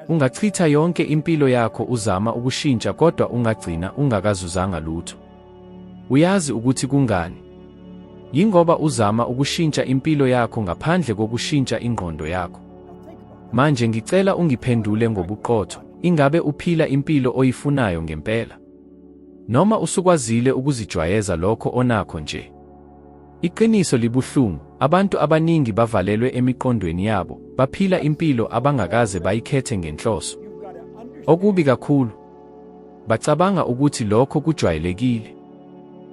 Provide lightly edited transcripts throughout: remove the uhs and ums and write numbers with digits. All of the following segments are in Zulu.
Ungachitha yonke impilo yakho uzama ukushintsha kodwa ungagcina ungakazuzanga lutho. Uyazi ukuthi kungani? Yingoba uzama ukushintsha impilo yakho ngaphandle kokushintsha ingqondo yakho. Manje ngicela ungiphendule ngobuqotho, ingabe uphila impilo oyifunayo ngempela? Noma usukwazile ukuzijwayeza lokho onakho nje? Iqiniso libuhlungu, abantu abaningi bavalelwe emiqondweni yabo, baphila impilo abangakaze bayikhethe ngenhloso. Okubi kakhulu, bacabanga ukuthi lokho kujwayelekile.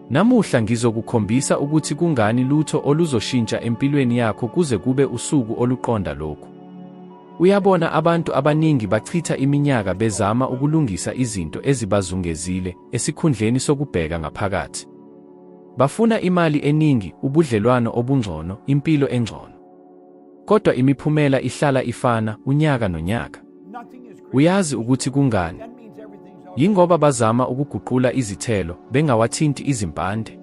Namuhla ngizokukhombisa ukuthi kungani lutho oluzoshintsha empilweni yakho kuze kube usuku oluqonda lokhu. Uyabona, abantu abaningi bachitha iminyaka bezama ukulungisa izinto ezibazungezile esikhundleni sokubheka ngaphakathi. Bafuna imali eningi, ubudlelwano obungcono, impilo engcono. Kodwa imiphumela ihlala ifana unyaka nonyaka. Uyazi ukuthi kungani? Yingoba bazama ukuguqula izithelo bengawathinti izimpande.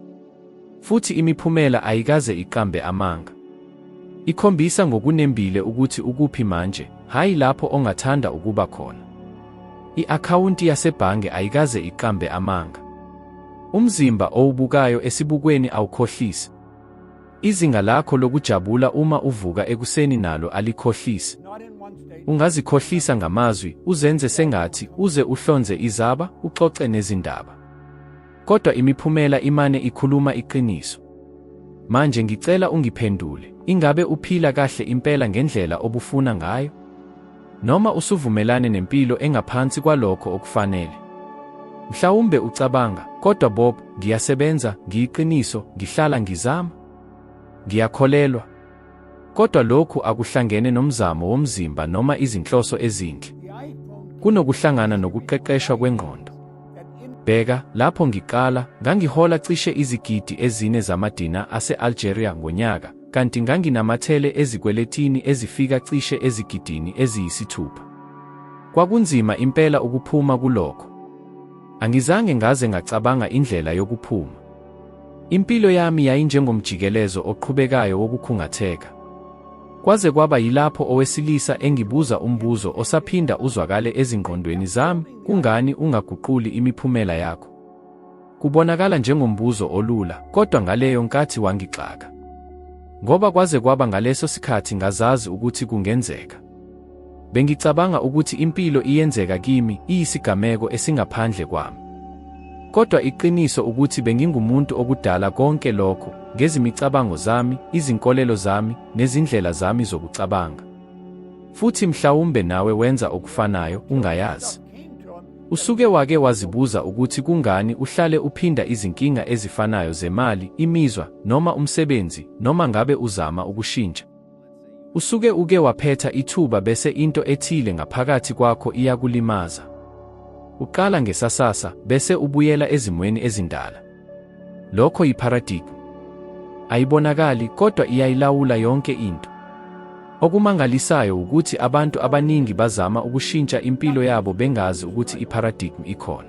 Futhi imiphumela ayikaze iqambe amanga. Ikhombisa ngokunembile ukuthi ukuphi manje, hayi lapho ongathanda ukuba khona. I-akhawunti yasebhange ayikaze iqambe amanga. Umzimba owubukayo esibukweni awukhohlisi. Izinga lakho lokujabula uma uvuka ekuseni nalo alikhohlisi. Ungazikhohlisa ngamazwi, uzenze sengathi, uze uhlonze izaba, uxoxe nezindaba. Kodwa imiphumela imane ikhuluma iqiniso. Manje ngicela ungiphendule, ingabe uphila kahle impela ngendlela obufuna ngayo? Noma usuvumelane nempilo engaphansi kwalokho okufanele? Mhlawumbe ucabanga, kodwa Bob, ngiyasebenza, ngiyiqiniso, ngihlala ngizama, ngiyakholelwa. Kodwa lokhu akuhlangene nomzamo womzimba noma izinhloso ezinhle. Kunokuhlangana nokuqeqeshwa kwengqondo. Bheka, lapho ngiqala, ngangihola cishe izigidi ezine zamadina ase-Algeria ngonyaka, kanti nganginamathele ezikweletini ezifika cishe ezigidini eziyisithupha. Kwakunzima impela ukuphuma kulokho. Angizange ngaze ngacabanga indlela yokuphuma. Impilo yami yayinjengomjikelezo oqhubekayo wokukhungatheka. Kwaze kwaba yilapho owesilisa engibuza umbuzo osaphinda uzwakale ezingqondweni zami, kungani ungaguquli imiphumela yakho? Kubonakala njengombuzo olula, kodwa ngaleyo nkathi wangixaka. Ngoba kwaze kwaba ngaleso sikhathi ngazazi ukuthi kungenzeka. Bengicabanga ukuthi impilo iyenzeka kimi, iyisigameko esingaphandle kwami. Kodwa iqiniso ukuthi bengingumuntu okudala konke lokho, ngezimicabango zami, izinkolelo zami, nezindlela zami zokucabanga. Futhi mhlawumbe nawe wenza okufanayo, ungayazi. Usuke wake wazibuza ukuthi kungani uhlale uphinda izinkinga ezifanayo zemali, imizwa, noma umsebenzi, noma ngabe uzama ukushintsha. Usuke uke waphetha ithuba bese into ethile ngaphakathi kwakho iyakulimaza. Uqala ngesasasa, bese ubuyela ezimweni ezindala. Lokho yiparadigm. Ayibonakali kodwa iyayilawula yonke into. Okumangalisayo ukuthi abantu abaningi bazama ukushintsha impilo yabo bengazi ukuthi iparadigm ikhona.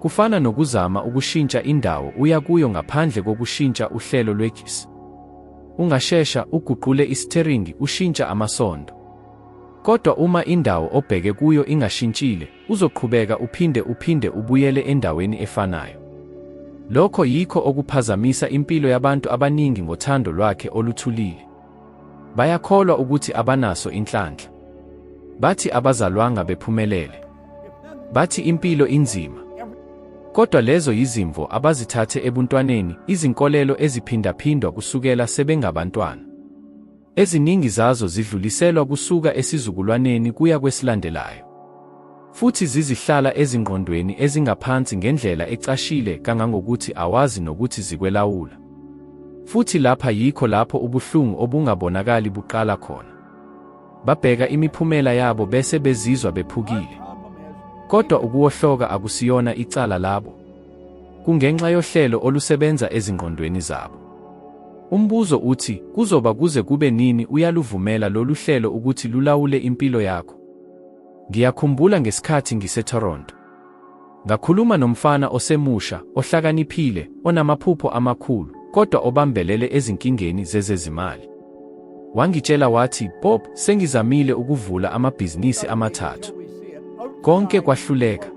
Kufana nokuzama ukushintsha indawo uya kuyo ngaphandle kokushintsha uhlelo lwegesi. Ungashesha uguqule isiteringi ushintsha amasondo. Kodwa uma indawo obheke kuyo ingashintshile, uzoqhubeka uphinde ubuyele endaweni efanayo. Lokho yikho okuphazamisa impilo yabantu abaningi ngothando lwakhe oluthulile. Bayakholwa ukuthi abanaso inhlanhla. Bathi abazalwanga bephumelele. Bathi impilo inzima. Kodwa lezo yizimvo abazithathe ebuntwaneni, izinkolelo eziphindaphindwa kusukela sebengabantwana. Eziningi zazo zidluliselwa kusuka esizukulwaneni kuya kwesilandelayo. Futhi zizihlala ezingqondweni ezingaphansi ngendlela ecashile kangangokuthi awazi nokuthi zikwelawula. Futhi lapha yikho lapho ubuhlungu obungabonakali buqala khona. Babheka imiphumela yabo bese bezizwa bephukile. Kodwa ukuwohloka akusiyona icala labo. Kungenxa yohlelo olusebenza ezingqondweni zabo. Umbuzo uthi, kuzoba kuze kube nini uyaluvumela lolu hlelo ukuthi lulawule impilo yakho? Ngiyakhumbula ngesikhathi ngise-Toronto. Ngakhuluma nomfana osemusha, ohlakaniphile, onamaphupho amakhulu, kodwa obambelele ezinkingeni zezezimali. Wangitshela wathi, "Bob, sengizamile ukuvula amabhizinisi amathathu. Konke kwahluleka.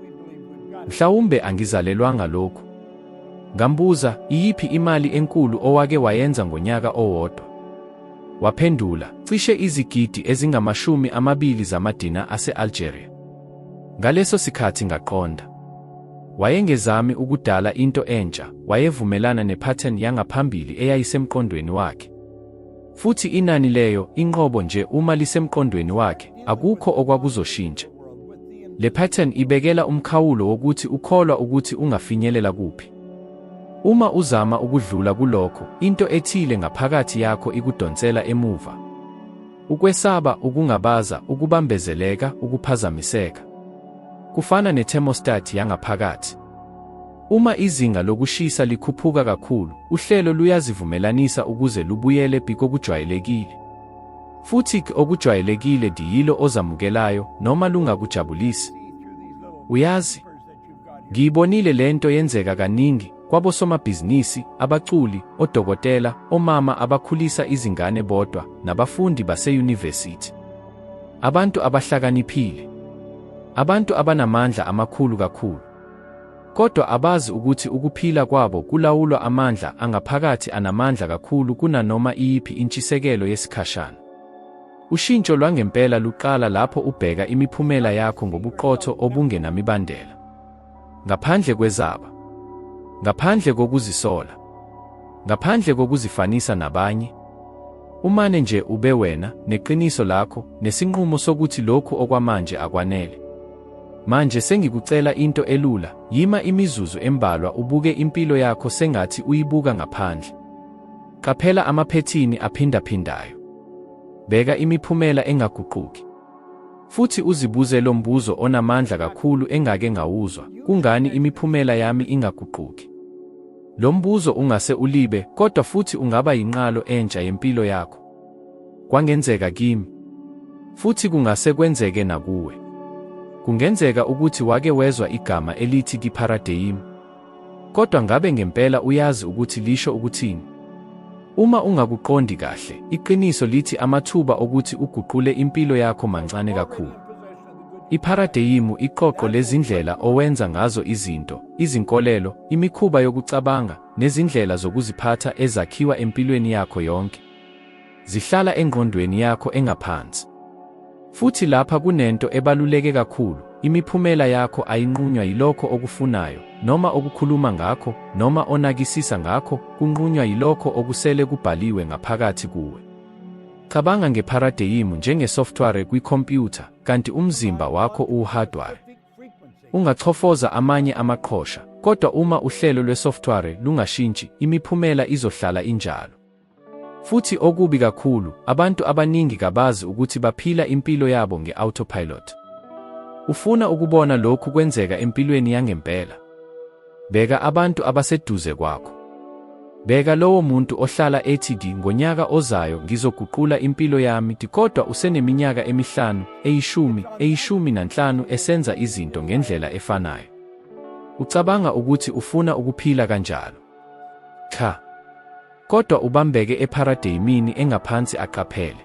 Mhlawumbe angizalelwanga lokhu." Ngambuza, "Iyiphi imali enkulu owake wayenza ngonyaka owodwa?" Waphendula, "Cishe izigidi ezingama-20 zamadina ase-Algeria." Ngaleso sikhathi ngaqonda. Wayengezami ukudala into entsha, wayevumelana ne-pattern yangaphambili eyayisemqondweni wakhe. Futhi inani leyo, inqobo nje uma lisemqondweni wakhe, akukho okwakuzoshintsha. Le pattern ibekela umkhawulo wokuthi ukholwa ukuthi ungafinyelela kuphi. Uma uzama ukudlula kulokho, into ethile ngaphakathi yakho ikudonsela emuva. Ukwesaba, ukungabaza, ukubambezeleka, ukuphazamiseka. Kufana ne-thermostat yangaphakathi. Uma izinga lokushisa likhuphuka kakhulu, uhlelo luyazivumelanisa ukuze lubuyele kokujwayelekile. Futhi okujwayelekile yilo ozamukelayo noma lungakujabulisi. Uyazi, ngiyibonile lento yenzeka kaningi kwabosomabhizinisi, abaculi, odokotela, omama abakhulisa izingane bodwa, nabafundi baseyunivesithi. Abantu abahlakaniphile. Abantu abanamandla amakhulu kakhulu. Kodwa abazi ukuthi ukuphila kwabo kulawulwa amandla angaphakathi anamandla kakhulu kunanoma iyiphi intshisekelo yesikhashana. Ushintsho lwangempela luqala lapho ubheka imiphumela yakho ngobuqotho obungenamibandela. Ngaphandle kwezaba. Ngaphandle kokuzisola. Ngaphandle kokuzifanisa nabanye. Umane nje ube wena, neqiniso lakho, nesinqumo sokuthi lokhu okwamanje akwanele. Manje sengikucela into elula, yima imizuzu embalwa ubuke impilo yakho sengathi uyibuka ngaphandle. Qaphela amaphethini aphindaphindayo. Beka imiphumela engaguquki. Futhi uzibuze lo mbuzo onamandla kakhulu engake ngawuzwa, kungani imiphumela yami ingaguquki? Lo mbuzo ungase ulibe, kodwa futhi ungaba yinqalo entsha yempilo yakho. Kwangenzeka kimi. Futhi kungase kwenzeke nakuwe. Kungenzeka ukuthi wake wezwa igama elithi kiparadigm. Kodwa ngabe ngempela uyazi ukuthi lisho ukuthini? Uma ungakuqondi kahle, iqiniso lithi amathuba okuthi uguqule impilo yakho mancane kakhulu. Iparadigm iqoqo lezindlela owenza ngazo izinto, izinkolelo, imikhuba yokucabanga, nezindlela zokuziphatha ezakhiwa empilweni yakho yonke. Zihlala engqondweni yakho engaphansi. Futhi lapha kunento ebaluleke kakhulu, imiphumela yakho ayinqunywa yilokho okufunayo, noma okukhuluma ngakho, noma onakisisa ngakho, kunqunywa yilokho okusele kubhaliwe ngaphakathi kuwe. Cabanga ngeparadigm njengesoftware kwikhompyutha, kanti umzimba wakho uwuhardware. Ungachofoza amanye amaqhosha, kodwa uma uhlelo lwesoftware lungashintshi, imiphumela izohlala injalo. Futhi okubi kakhulu, abantu abaningi kabazi ukuthi baphila impilo yabo nge-autopilot. Ufuna ukubona lokhu kwenzeka empilweni yangempela? Beka abantu abaseduze kwakho. Beka lowo muntu ohlala ethi ngonyaka ozayo ngizoguqula impilo yami, kodwa useneminyaka emihlanu, eyishumi nanhlanu esenza izinto ngendlela efanayo. Ucabanga ukuthi ufuna ukuphila kanjalo? Cha. Kodwa ubambeke eparadigmini engaphansi aqaphele.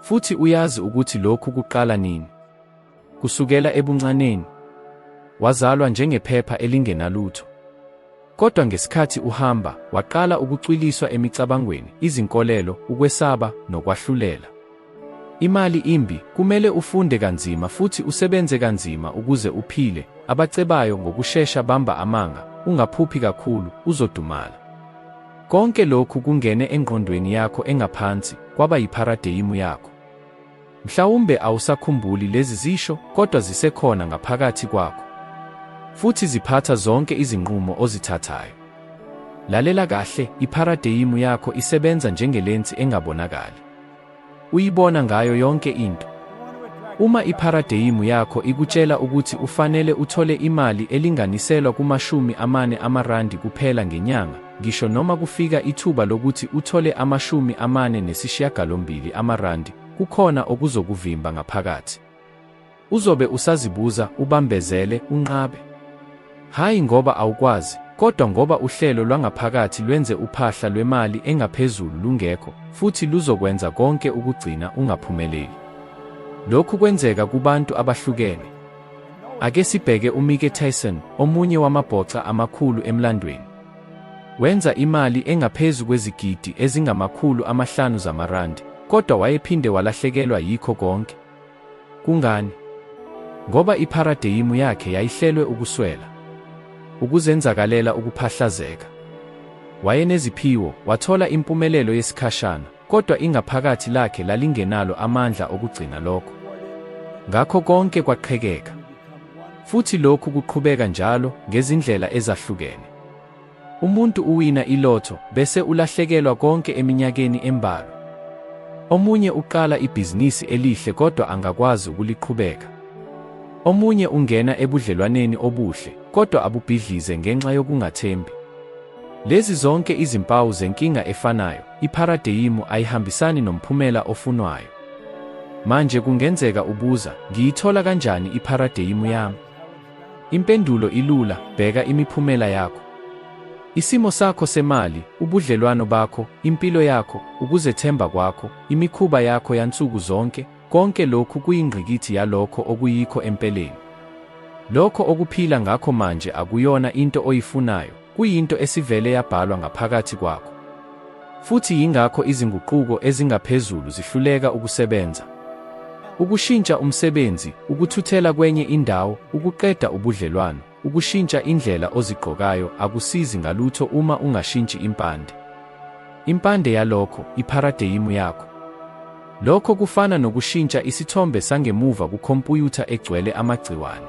Futhi uyazi ukuthi lokhu kuqala nini? Kusukela ebuncaneni. Wazalwa njengephepha elingenalutho. Kodwa ngesikhathi uhamba, waqala ukucwiliswa emicabangweni, izinkolelo, ukwesaba, nokwahlulela. Imali imbi, kumele ufunde kanzima futhi usebenze kanzima ukuze uphile, abacebayo ngokushesha bamba amanga, ungaphuphi kakhulu, uzodumala. Konke lokhu kungene engqondweni yakho engaphansi, kwaba yiparadigm yakho. Mhlawumbe awusakhumbuli lezi zisho, kodwa zisekhona ngaphakathi kwakho. Futhi ziphatha zonke izinqumo ozithathayo. Lalela kahle, iparadigm yakho isebenza njengelensi engabonakali. Uyibona ngayo yonke into. Uma iparadigm yakho ikutshela ukuthi ufanele uthole imali elinganiselwa kuma-40 kuphela ngenyanga, ngisho noma kufika ithuba lokuthi uthole ama-42 kukhona okuzokuvimba ngaphakathi. Uzobe usazibuza, ubambezele, unqabe. Hayi ngoba awukwazi, kodwa ngoba uhlelo lwangaphakathi lwenze uphahla lwemali engaphezulu lungekho, futhi luzokwenza konke ukugcina ungaphumeleli. Lokhu kwenzeka kubantu abahlukene. Ake sibheke uMike Tyson, omunye wamabhoxa amakhulu emlandweni. Wenza imali engaphezu kwezigidi ezingama500 zamarandi, kodwa wayephinde walahlekelwa yikho konke. Kungani? Ngoba ipharadeyimi yakhe yayihlelwe ukuswela, ukuzenzakalela ukuphahlazeka. Wayeneziphiwo, wathola impumelelo yesikhashana, kodwa ingaphakathi lakhe lalingenalo amandla okugcina lokho. Ngakho konke kwaqhekeka. Futhi lokhu kuqhubeka njalo ngezindlela ezahlukene. Umuntu uwina ilotho bese ulahlekelwa konke eminyakeni embalwa. Omunye uqala ibhizinisi elihle kodwa angakwazi ukuliqhubeka. Omunye ungena ebudlelwaneni obuhle kodwa abubhidlize ngenxa yokungathembi. Lezi zonke izimpawu zenkinga efanayo, ipharadeyimi ayihambisani nomphumela ofunwayo. Manje kungenzeka ubuza, ngiyithola kanjani ipharadeyimi yami? Impendulo ilula, bheka imiphumela yakho. Isimo sakho semali, ubudlelwano bakho, impilo yakho, ukuzethemba kwakho, imikhuba yakho yansuku zonke, konke lokhu kuyingqikithi yalokho okuyikho empeleni. Lokho okuphila ngakho manje akuyona into oyifunayo, kuyinto esivele yabhalwa ngaphakathi kwakho. Futhi yingakho izinguquko ezingaphezulu zihluleka ukusebenza. Ukushintsha umsebenzi, ukuthuthela kwenye indawo, ukuqeda ubudlelwano, ukushintsha indlela ozigqokayo akusizi ngalutho uma ungashintshi impande. Impande yalokho, ipharadeyimi yakho. Lokho kufana nokushintsha isithombe sangemuva kukhompuyutha egcwele amagciwane.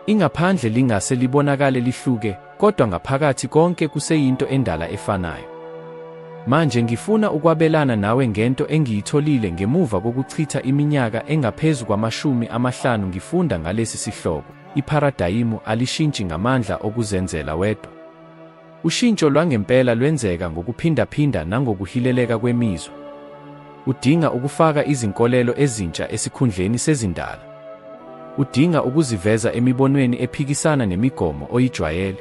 Ingaphandle lingase libonakale lihluke, kodwa ngaphakathi konke kuseyinto endala efanayo. Manje ngifuna ukwabelana nawe ngento engiyitholile ngemuva kokuchitha iminyaka engaphezu kwama50 ngifunda ngalesi sihloko. Ipharadeyimi alishintshi ngamandla okuzenzela wedwa. Ushintsho lwangempela lwenzeka ngokuphindaphinda nangokuhileleka kwemizwa. Udinga ukufaka izinkolelo ezintsha esikhundleni sezindala. Udinga ukuziveza emibonweni ephikisana nemigomo oyijwayele.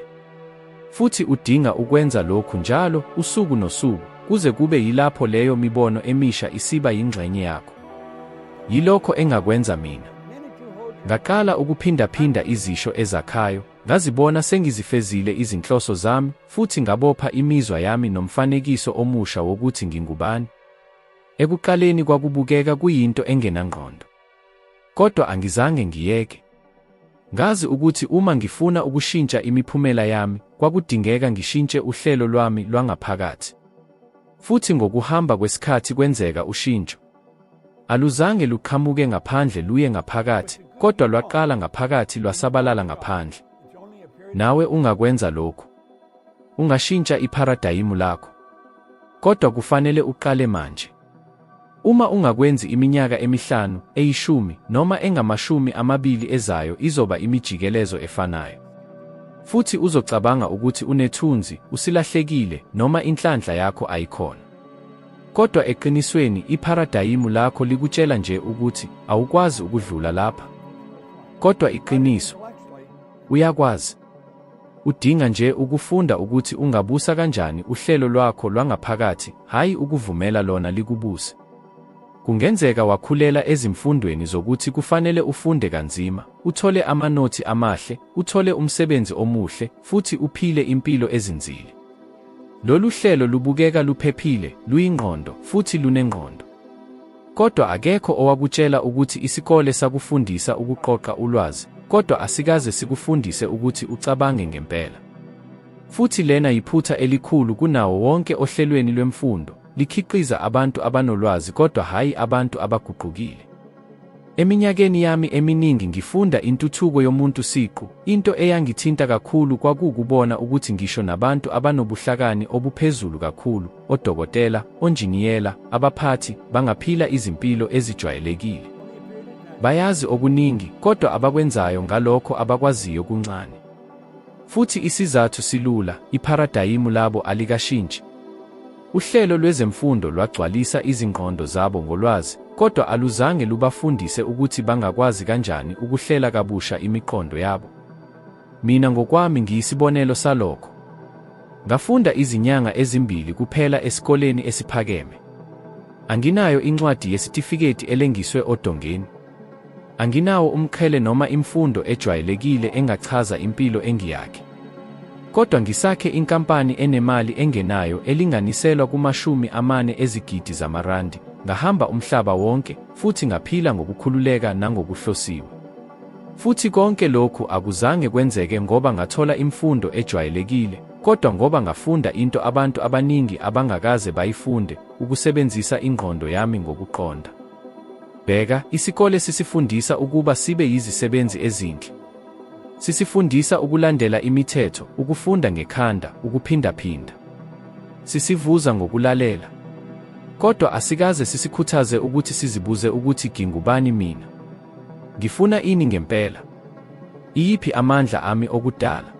Futhi udinga ukwenza lokhu njalo, usuku nosuku, kuze kube yilapho leyo mibono emisha isiba yingxenye yakho. Yilokho engakwenza mina. Ngaqala ukuphindaphinda izisho ezakhayo, ngazibona sengizifezile izinhloso zami, futhi ngabopha imizwa yami nomfanekiso omusha wokuthi ngingubani. Ekuqaleni kwakubukeka kuyinto engenangqondo. Kodwa angizange ngiyeke. Ngazi ukuthi uma ngifuna ukushintsha imiphumela yami, kwakudingeka ngishintshe uhlelo lwami lwangaphakathi. Futhi ngokuhamba kwesikhathi kwenzeka ushintsho. Aluzange luqhamuke ngaphandle luye ngaphakathi, kodwa lwaqala ngaphakathi lwasabalala ngaphandle. Nawe ungakwenza lokhu. Ungashintsha ipharadeyimi lakho. Kodwa kufanele uqale manje. Uma ungakwenzi iminyaka emi5, 10, noma engama20 ezayo izoba imijikelezo efanayo. Futhi uzocabanga ukuthi unethunzi, usilahlekile, noma inhlanhla yakho ayikhona. Kodwa eqinisweni ipharadeyimi lakho likutshela nje ukuthi awukwazi ukudlula lapha. Kodwa iqiniso, uyakwazi. Udinga nje ukufunda ukuthi ungabusa kanjani uhlelo lwakho lwangaphakathi, hayi ukuvumela lona likubuse. Kungenzeka wakhulela ezimfundweni zokuthi kufanele ufunde kanzima, uthole amanothi amahle, uthole umsebenzi omuhle, futhi uphile impilo ezinzile. Lolu hlelo lubukeka luphephile, luyingqondo, futhi lunengqondo. Kodwa akekho owakutshela ukuthi isikole sakufundisa ukuqoqa ulwazi, kodwa asikaze sikufundise ukuthi ucabange ngempela. Futhi lena yiphutha elikhulu kunawo wonke ohlelweni lwemfundo. Likhiqiza abantu abanolwazi kodwa hayi abantu abaguqukile. Eminyakeni yami eminingi ngifunda intuthuko yomuntu siqu, into eyangithinta kakhulu kwakukubona ukuthi ngisho nabantu abanobuhlakani obuphezulu kakhulu, odokotela, onjiniyela, abaphathi, bangaphila izimpilo ezijwayelekile. Bayazi okuningi, kodwa abakwenzayo ngalokho abakwaziyo kuncane. Futhi isizathu silula, ipharadeyimi labo alikashintshi. Uhlelo lwezemfundo lwagcwalisa izingqondo zabo ngolwazi, kodwa aluzange lubafundise ukuthi bangakwazi kanjani ukuhlela kabusha imiqondo yabo. Mina ngokwami ngiyisibonelo salokho. Ngafunda izinyanga ezimbili kuphela esikoleni esiphakeme. Anginayo incwadi yesitifiketi elengiswe odongeni. Anginawo umqhele noma imfundo ejwayelekile engachaza impilo engiyakhe. Kodwa ngisakhe inkampani enemali engenayo elinganiselwa ku-40 ezigidi zamarandi, ngahamba umhlaba wonke, futhi ngaphila ngokukhululeka nangokuhlosiwe. Futhi konke lokhu akuzange kwenzeke ngoba ngathola imfundo ejwayelekile, kodwa ngoba ngafunda into abantu abaningi abangakaze bayifunde, ukusebenzisa ingqondo yami ngokuqonda. Bheka, isikole sisifundisa ukuba sibe yizisebenzi ezinhle. Sisifundisa ukulandela imithetho, ukufunda ngekhanda, ukuphindaphinda. Sisivuza ngokulalela. Kodwa asikaze sisikhuthaze ukuthi sizibuze ukuthi ngingubani mina. Ngifuna ini ngempela? Iyiphi amandla ami okudala?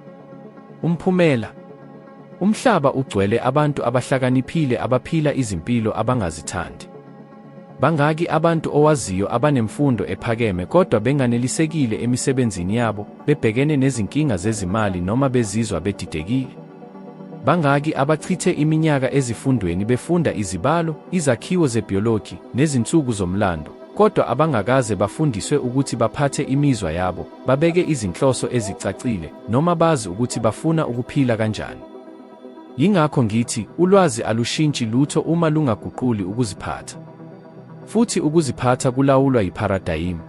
Umphumela. Umhlaba ugcwele abantu abahlakaniphile abaphila izimpilo abangazithandi. Bangaki abantu owaziyo abanemfundo ephakeme kodwa benganelisekile emisebenzini yabo, bebhekene nezinkinga zezimali noma bezizwa bedidekile? Bangaki abachithe iminyaka ezifundweni befunda izibalo, izakhiwo zebiology, nezinsuku zomlando, kodwa abangakaze bafundiswe ukuthi baphathe imizwa yabo, babeke izinhloso ezicacile, noma bazi ukuthi bafuna ukuphila kanjani? Yingakho ngithi, ulwazi alushintshi lutho uma lungaguquli ukuziphatha. Futhi ukuziphatha kulawulwa yipharadayimi.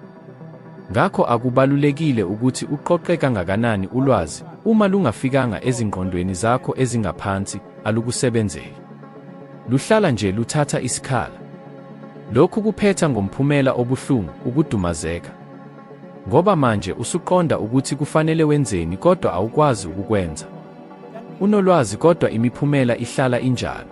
Ngakho akubalulekile ukuthi uqoqe kangakanani ulwazi, uma lungafikanga ezingqondweni zakho ezingaphansi, alukusebenzeli. Luhlala nje luthatha isikhala. Lokhu kuphetha ngomphumela obuhlungu, ukudumazeka. Ngoba manje usuqonda ukuthi kufanele wenzeni kodwa awukwazi ukukwenza. Unolwazi kodwa imiphumela ihlala injalo.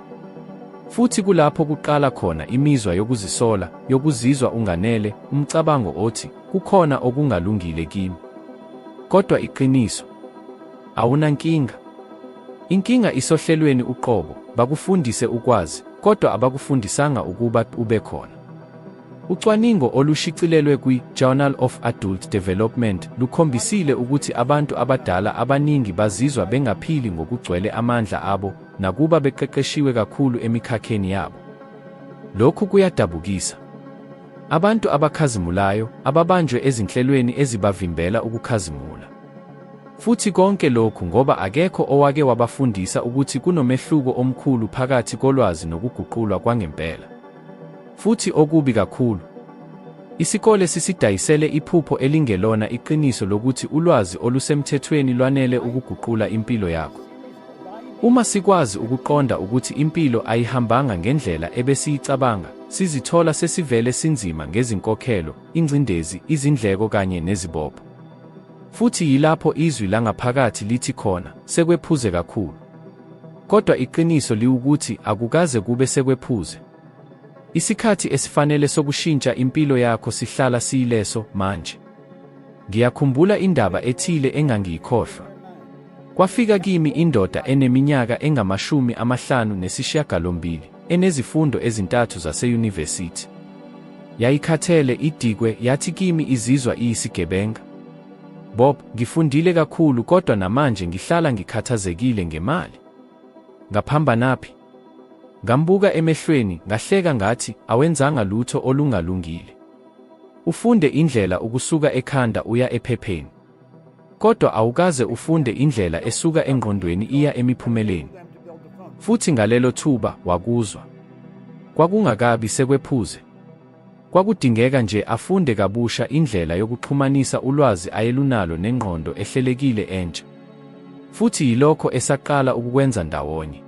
Futhi kulapho kuqala khona imizwa yokuzisola, yokuzizwa unganele, umcabango othi, kukhona okungalungile kimi. Kodwa iqiniso, awunankinga. Inkinga isohlelweni uqobo, bakufundise ukwazi, kodwa abakufundisanga ukuba ube khona. Ucwaningo olushicilelwe kwi-Journal of Adult Development lukhombisile ukuthi abantu abadala abaningi bazizwa bengaphili ngokugcwele amandla abo, nakuba beqeqeshiwe kakhulu emikhakheni yabo. Lokhu kuyadabukisa. Abantu abakhazimulayo, ababanjwe ezinhlelweni ezibavimbela ukukhazimula. Futhi konke lokhu ngoba akekho owake wabafundisa ukuthi kunomehluko omkhulu phakathi kolwazi nokuguqulwa kwangempela. Futhi okubi kakhulu, isikole sisidayisele iphupho elingelona iqiniso lokuthi ulwazi olusemthethweni lwanele ukuguqula impilo yakho. Uma sikwazi ukuqonda ukuthi impilo ayihambanga ngendlela ebesiyicabanga, sizithola sesivele sinzima ngezinkokhelo, ingcindezi, izindleko kanye nezibopho. Futhi yilapho izwi langaphakathi lithi khona, sekwephuze kakhulu. Kodwa iqiniso liwukuthi akukaze kube sekwephuze. Isikhathi esifanele sokushintsha impilo yakho sihlala siyileso manje. Ngiyakhumbula indaba ethile engangiyikhohlwa. Kwafika kimi indoda eneminyaka engama-58, enezifundo ezintathu zaseyunivesithi. Yayikhathele, idikwe, yathi kimi izizwa iyisigebenga. Bob, ngifundile kakhulu kodwa namanje ngihlala ngikhathazekile ngemali. Ngaphambanaphi? Ngambuka emehlweni, ngahleka ngathi, awenzanga lutho olungalungile. Ufunde indlela ukusuka ekhanda uya ephepheni. Kodwa awukaze ufunde indlela esuka engqondweni iya emiphumeleni. Futhi ngalelo thuba, wakuzwa. Kwakungakabi sekwephuze. Kwakudingeka nje afunde kabusha indlela yokuxhumanisa ulwazi ayelunalo nengqondo ehlelekile entsha. Futhi yilokho esaqala ukukwenza ndawonye.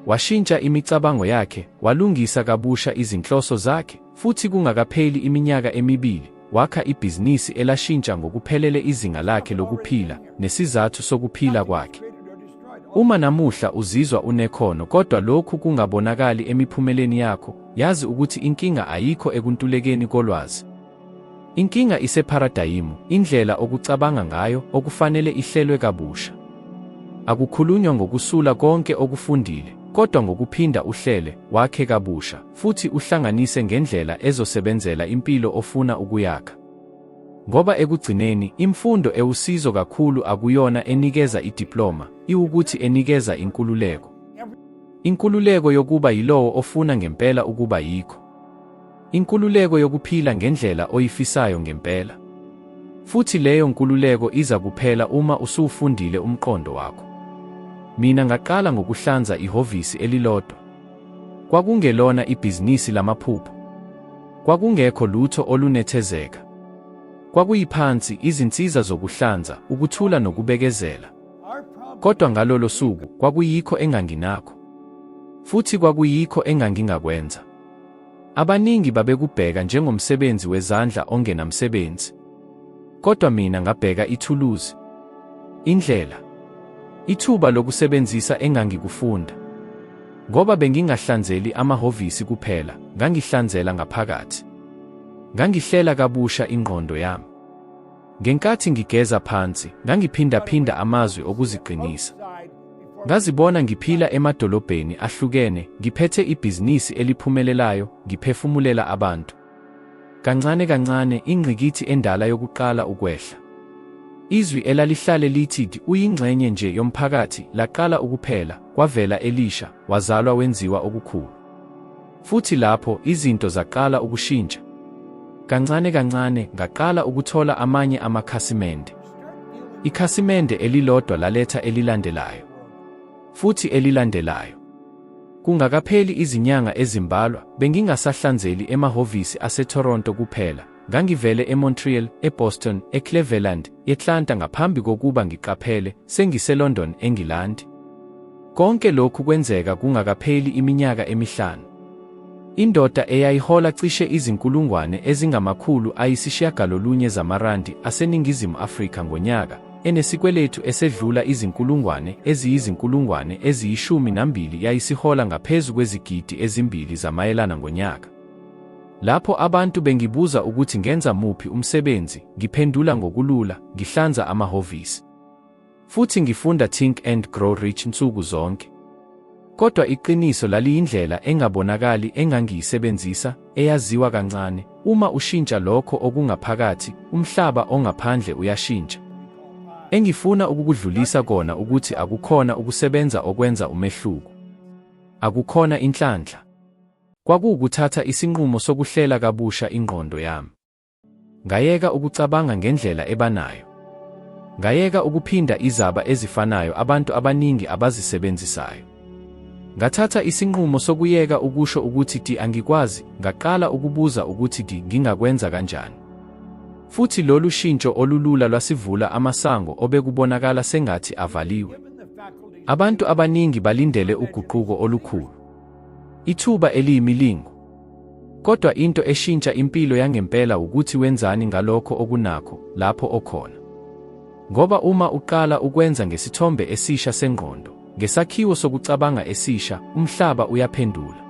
Washintsha imicabango yakhe, walungisa kabusha izinhloso zakhe, futhi kungakapheli iminyaka emibili, wakha ibhizinisi elashintsha ngokuphelele izinga lakhe lokuphila, nesizathu sokuphila kwakhe. Uma namuhla uzizwa unekhono kodwa lokhu kungabonakali emiphumeleni yakho, yazi ukuthi inkinga ayikho ekuntulekeni kolwazi. Inkinga isepharadayimu, indlela okucabanga ngayo, okufanele ihlelwe kabusha. Akukhulunywa ngokusula konke okufundile, kodwa ngokuphinda uhlele, wakhe kabusha, futhi uhlanganise ngendlela ezosebenzela impilo ofuna ukuyakha. Ngoba ekugcineni imfundo ewusizo kakhulu akuyona enikeza idiploma, iwukuthi enikeza inkululeko. Inkululeko yokuba yilowo ofuna ngempela ukuba yikho. Inkululeko yokuphila ngendlela oyifisayo ngempela. Futhi leyo nkululeko iza kuphela uma usufundile umqondo wakho. Mina ngaqala ngokuhlanza ihhovisi elilodwa. Kwakungelona ibhizinisi lamaphupho. Kwakungekho lutho olunethezeka. Kwakuyiphansi izinsiza zokuhlanza, ukuthula nokubekezela. Kodwa ngalolo suku kwakuyikho enganginakho. Futhi kwakuyikho engangingakwenza. Abaningi babekubheka njengomsebenzi wezandla ongenamsebenzi. Kodwa mina ngabheka ithuluzi, indlela, ithuba lokusebenzisa engangikufunda. Ngoba bengingahlanzeli amahhovisi kuphela, ngangihlanzela ngaphakathi. Ngangihlela kabusha ingqondo yami. Ngenkathi ngigeza phansi, ngangiphinda-phinda amazwi okuziqinisa. Ngazibona ngiphila emadolobheni ahlukene, ngiphethe ibhizinisi eliphumelelayo, ngiphefumulela abantu. Kancane kancane ingqikithi endala yokuqala ukwehla. Izwi elalihlale lithi uyingxenye nje yomphakathi laqala ukuphela, kwavela Elisha, wazalwa wenziwa okukhulu. Futhi lapho izinto zaqala ukushintsha. Kancane kancane ngaqala ukuthola amanye amakhasimende. Ikhasimende elilodwa laletha elilandelayo. Futhi elilandelayo. Kungakapheli izinyanga ezimbalwa, bengingasahlanzeli emahhovisi aseToronto kuphela. Ngangivele eMontreal, eBoston, eCleveland, eAtlanta ngaphambi kokuba ngiqaphele sengiseLondon, eNgilandi. Konke lokhu kwenzeka kungakapheli iminyaka emihlanu. Indoda eyayihola cishe izinkulungwane ezingama-900 zamarandi aseNingizimu Afrika ngonyaka, enesikweletu esedlula izinkulungwane eziyi12 yayisihola ngaphezu kwezigidi ezimbili zamayelana ngonyaka. Lapho abantu bengibuza ukuthi ngenza muphi umsebenzi, ngiphendula ngokulula, ngihlanza amahhovisi. Futhi ngifunda Think and Grow Rich nsuku zonke. Kodwa iqiniso laliyindlela engabonakali engangiyisebenzisa, eyaziwa kancane. Uma ushintsha lokho okungaphakathi, umhlaba ongaphandle uyashintsha. Engifuna ukukudlulisa kona ukuthi akukhona ukusebenza okwenza umehluko. Akukhona inhlanhla. Kwakuwukuthatha isinqumo sokuhlela kabusha ingqondo yami. Ngayeka ukucabanga ngendlela ebanayo. Ngayeka ukuphinda izaba ezifanayo abantu abaningi abazisebenzisayo. Ngathatha isinqumo sokuyeka ukusho ukuthi angikwazi, ngaqala ukubuza ukuthi ngingakwenza kanjani. Futhi lolu shintsho olulula lwasivula amasango obekubonakala sengathi avaliwe. Abantu abaningi balindele uguquko olukhulu. Ithuba eliyimilingo. Kodwa into eshintsha impilo yangempela ukuthi wenzani ngalokho okunakho lapho okhona. Ngoba uma uqala ukwenza ngesithombe esisha sengqondo, ngesakhiwo sokucabanga esisha, umhlaba uyaphendula.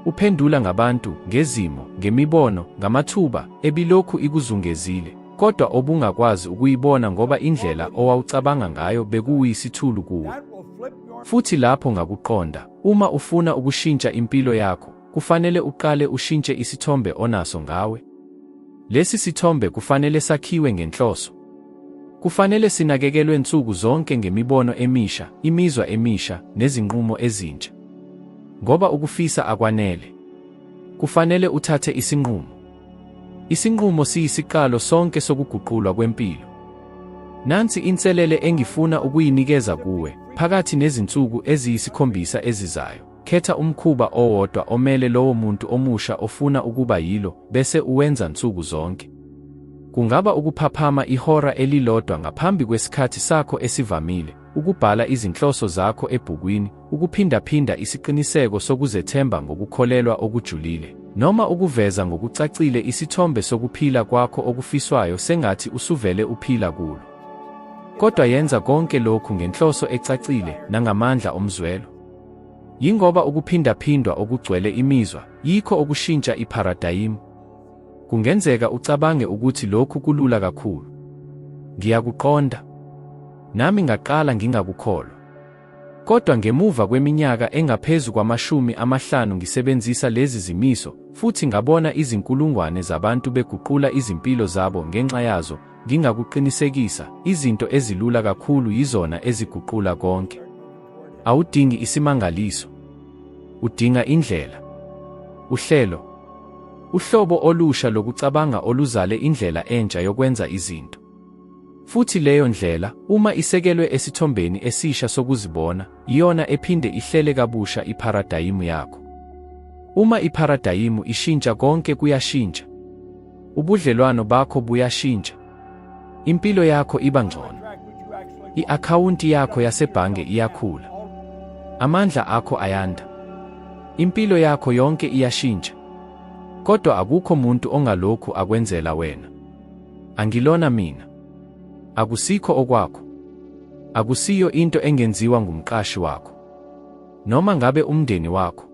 Uphendula ngabantu, ngezimo, ngemibono, ngamathuba, ebilokhu ikuzungezile, kodwa obungakwazi ukuyibona ngoba indlela owawucabanga ngayo bekuyisithulu kuwe. Futhi lapho ngakuqonda, uma ufuna ukushintsha impilo yakho, kufanele uqale ushintshe isithombe onaso ngawe. Lesi sithombe kufanele sakhiwe ngenhloso. Kufanele sinakekelwe nsuku zonke ngemibono emisha, imizwa emisha, nezinqumo ezintsha. Ngoba ukufisa akwanele. Kufanele uthathe isinqumo. Isinqumo siyisiqalo sonke sokuguqulwa kwempilo. Nansi inselele engifuna ukuyinikeza kuwe, phakathi nezinsuku eziyisikhombisa ezizayo. Khetha umkhuba owodwa omele lowo muntu omusha ofuna ukuba yilo, bese uwenza nsuku zonke. Kungaba ukuphaphama ihora elilodwa ngaphambi kwesikhathi sakho esivamile, ukubhala izinhloso zakho ebhukwini, ukuphindaphinda isiqiniseko sokuzethemba ngokukholelwa okujulile, noma ukuveza ngokucacile isithombe sokuphila kwakho okufiswayo sengathi usuvele uphila kulo. Kodwa yenza konke lokhu ngenhloso ecacile nangamandla omzwelo. Yingoba ukuphindaphindwa okugcwele imizwa, yikho okushintsha ipharadayimu. Kungenzeka ucabange ukuthi lokhu kulula kakhulu. Ngiyakuqonda. Nami ngaqala ngingakukholwa. Kodwa ngemuva kweminyaka engaphezu kwama-50 ngisebenzisa lezi zimiso, futhi ngabona izinkulungwane zabantu beguqula izimpilo zabo ngenxa yazo, ngingakuqinisekisa, izinto ezilula kakhulu yizona eziguqula konke. Awudingi isimangaliso. Udinga indlela. Uhlelo. Uhlobo olusha lokucabanga oluzale indlela entsha yokwenza izinto. Futhi leyo ndlela, uma isekelwe esithombeni esisha sokuzibona, iyona ephinde ihlele kabusha ipharadayimu yakho. Uma ipharadayimu ishintsha konke kuyashintsha. Ubudlelwano bakho buyashintsha. Impilo yakho iba ngcono. I-akhawunti yakho yasebhange iyakhula. Amandla akho ayanda. Impilo yakho yonke iyashintsha. Kodwa akukho muntu ongalokhu akwenzela wena. Angilona mina. Akusikho okwakho. Akusiyo into engenziwa ngumqashi wakho. Noma ngabe umndeni wakho.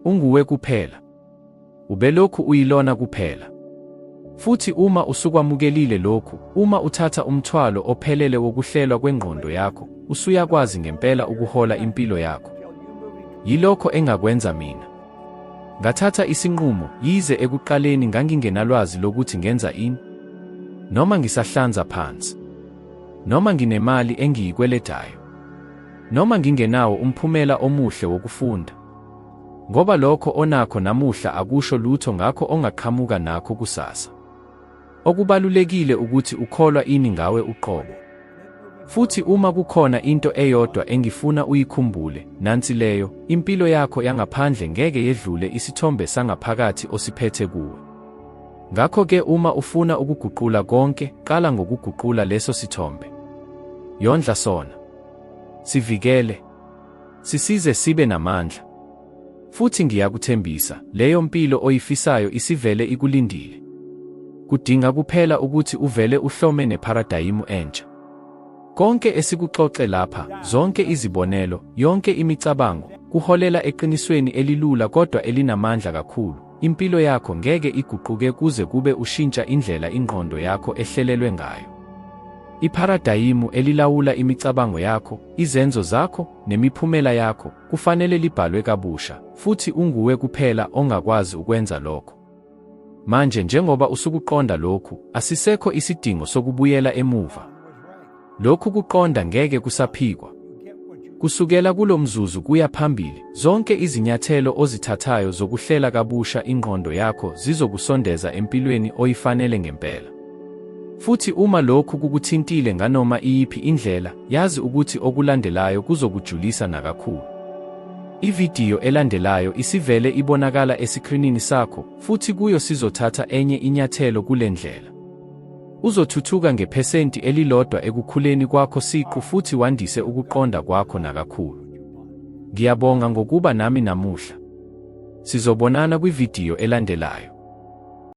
Unguwe kuphela. Ubelokhu uyilona kuphela. Futhi uma usukwamukelile lokhu, uma uthatha umthwalo ophelele wokuhlelwa kwengqondo yakho, usuyakwazi ngempela ukuhola impilo yakho. Yilokho engakwenza mina. Ngathatha isinqumo, yize ekuqaleni ngangingenalwazi lokuthi ngenza ini. Noma ngisahlanza phansi. Noma nginemali engiyikweletayo. Noma ngingenawo umphumela omuhle wokufunda. Ngoba lokho onakho namuhla akusho lutho ngakho ongaqhamuka nakho kusasa. Okubalulekile ukuthi ukholwa ini ngawe uqobo. Futhi uma kukhona into eyodwa engifuna uyikhumbule, nansi leyo, impilo yakho yangaphandle ngeke yedlule isithombe sangaphakathi osiphethe kuwe. Ngakho-ke uma ufuna ukuguqula konke, qala ngokuguqula leso sithombe. Yondla sona. Sivikele. Sisize sibe namandla. Futhi ngiyakuthembisa, leyo mpilo oyifisayo isivele ikulindile. Kudinga kuphela ukuthi uvele uhlome nepharadayimu entsha. Konke esikuxoxe lapha, zonke izibonelo, yonke imicabango, kuholela eqinisweni elilula kodwa elinamandla kakhulu. Impilo yakho ngeke iguquke kuze kube ushintsha indlela ingqondo yakho ehlelelwe ngayo. Ipharadayimu elilawula imicabango yakho, izenzo zakho, nemiphumela yakho, kufanele libhalwe kabusha, futhi unguwe kuphela ongakwazi ukwenza lokho. Manje njengoba usukuqonda lokhu, asisekho isidingo sokubuyela emuva. Lokhu kuqonda ngeke kusaphikwa. Kusukela kulo mzuzu kuya phambili, zonke izinyathelo ozithathayo zokuhlela kabusha ingqondo yakho zizokusondeza empilweni oyifanele ngempela. Futhi uma lokhu kukuthintile nganoma iyiphi indlela, yazi ukuthi okulandelayo kuzokujulisa nakakhulu. Ividiyo elandelayo isivele ibonakala esikrinini sakho, futhi kuyo sizothatha enye inyathelo kule ndlela. Uzothuthuka ngephesenti elilodwa ekukhuleni kwakho siqu futhi wandise ukuqonda kwakho nakakhulu. Ngiyabonga ngokuba nami namuhla. Sizobonana kwividiyo elandelayo.